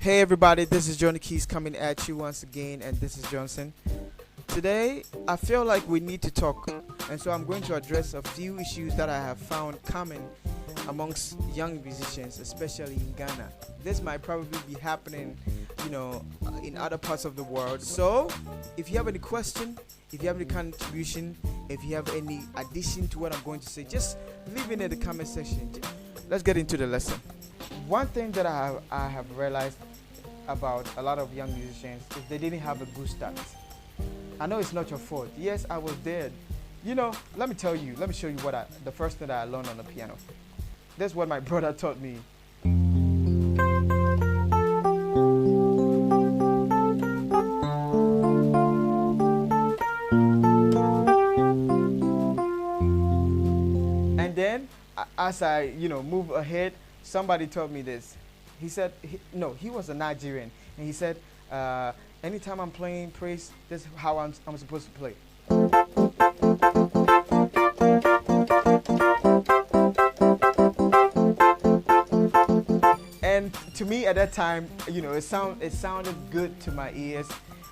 Hey everybody, this is Johnny Keys coming at you once again, and this is Johnson. Today, I feel like we need to talk, and so I'm going to address a few issues that I have found common amongst young musicians, especially in Ghana. This might probably be happening, in other parts of the world. So, if you have any question, if you have any contribution, if you have any addition to what I'm going to say, just leave it in the comment section. Let's get into the lesson. One thing that I have realized about a lot of young musicians is they didn't have a good start. I know it's not your fault. Yes, I was there. Let me show you the first thing that I learned on the piano. That's what my brother taught me. And then, as I, move ahead, somebody told me this. He said, he was a Nigerian, and he said, anytime I'm playing praise, this is how I'm supposed to play. And to me at that time, it sounded good to my ears.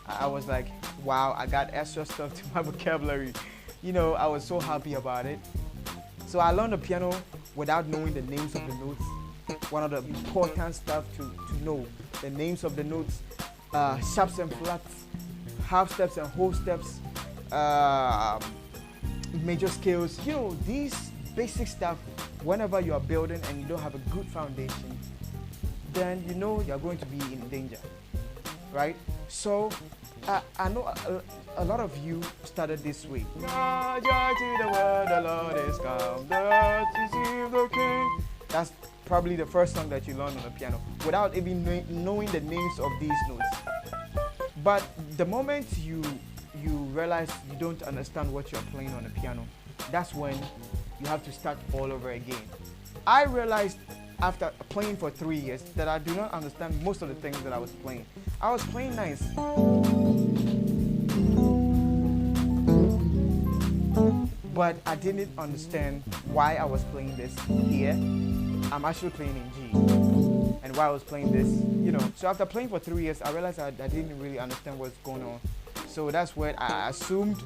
I was like, wow, I got extra stuff to my vocabulary. I was so happy about it. So I learned the piano without knowing the names of the notes. One of the important stuff to know, the names of the notes, sharps and flats, half steps and whole steps, major scales. These basic stuff, whenever you are building and you don't have a good foundation, then you're going to be in danger, right? So I know a lot of you started this way. Joy to the world, the Lord is come, the receive the King. That's probably the first song that you learned on the piano without even knowing the names of these notes. But the moment you realize you don't understand what you're playing on the piano, that's when you have to start all over again. I realized after playing for 3 years that I do not understand most of the things that I was playing. I was playing nice, but I didn't understand why I was playing this here. I'm actually playing in G. And why I was playing this, So after playing for 3 years, I realized I didn't really understand what's going on. So that's when I assumed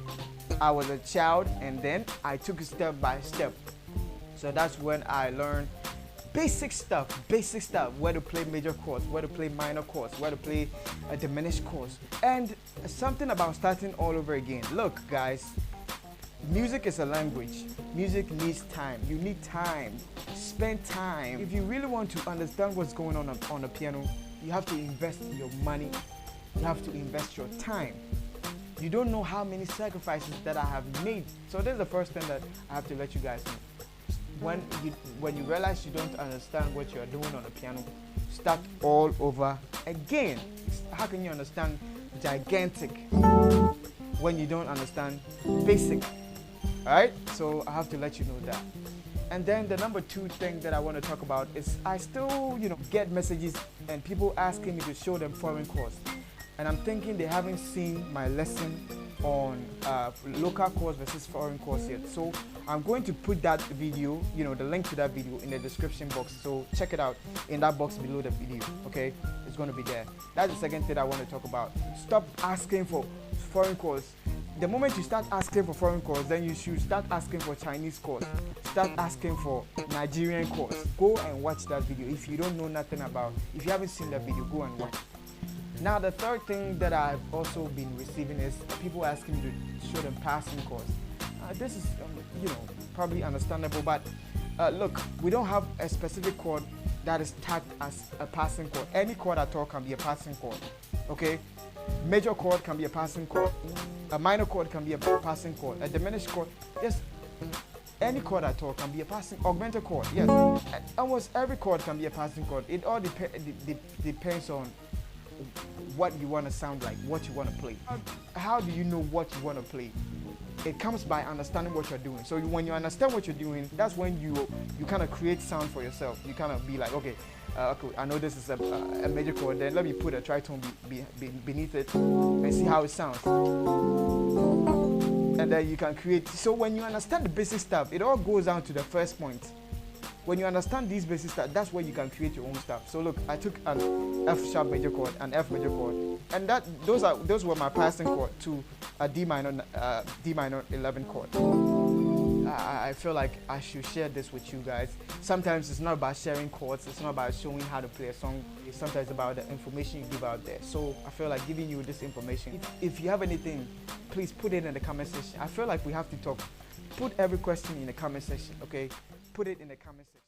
I was a child, and then I took it step by step. So that's when I learned basic stuff, where to play major chords, where to play minor chords, where to play diminished chords. And something about starting all over again. Look, guys, music is a language. Music needs time. You need time. Spend time. If you really want to understand what's going on the piano, you have to invest your money. You have to invest your time. You don't know how many sacrifices that I have made. So this is the first thing that I have to let you guys know. When you realize you don't understand what you're doing on the piano, start all over again. How can you understand gigantic when you don't understand basic? Alright, so I have to let you know that. And then the number 2 thing that I want to talk about is I still, get messages and people asking me to show them foreign chords. And I'm thinking they haven't seen my lesson on local chords versus foreign chords yet. So I'm going to put that video, the link to that video in the description box. So check it out in that box below the video, okay? It's going to be there. That's the second thing I want to talk about. Stop asking for foreign chords. The moment you start asking for foreign chords, then you should start asking for Chinese chords. Start asking for Nigerian chords. Go and watch that video. If you don't know nothing about, if you haven't seen that video, go and watch. Now, the third thing that I've also been receiving is people asking me to show them passing chords. This is, probably understandable, but look, we don't have a specific chord that is tagged as a passing chord. Any chord at all can be a passing chord, okay? Major chord can be a passing chord. A minor chord can be a passing chord. A diminished chord, yes. Any chord at all can be a passing, augmented chord, yes. Almost every chord can be a passing chord. It all depends on what you want to sound like, what you want to play. How do you know what you want to play? It comes by understanding what you're doing. So when you understand what you're doing, that's when you kind of create sound for yourself. You kind of be like, okay, I know this is a major chord, then let me put a tritone beneath it and see how it sounds. And then you can create. So when you understand the basic stuff, it all goes down to the first point. when you understand these basic stuff, that's where you can create your own stuff. So look, I took an F sharp major chord, an F major chord, and those were my passing chord to a D minor 11 chord. I feel like I should share this with you guys. Sometimes it's not about sharing chords, it's not about showing how to play a song, it's sometimes about the information you give out there. So I feel like giving you this information. If you have anything, please put it in the comment section. I feel like we have to talk. Put every question in the comment section, okay? Put it in the comment section.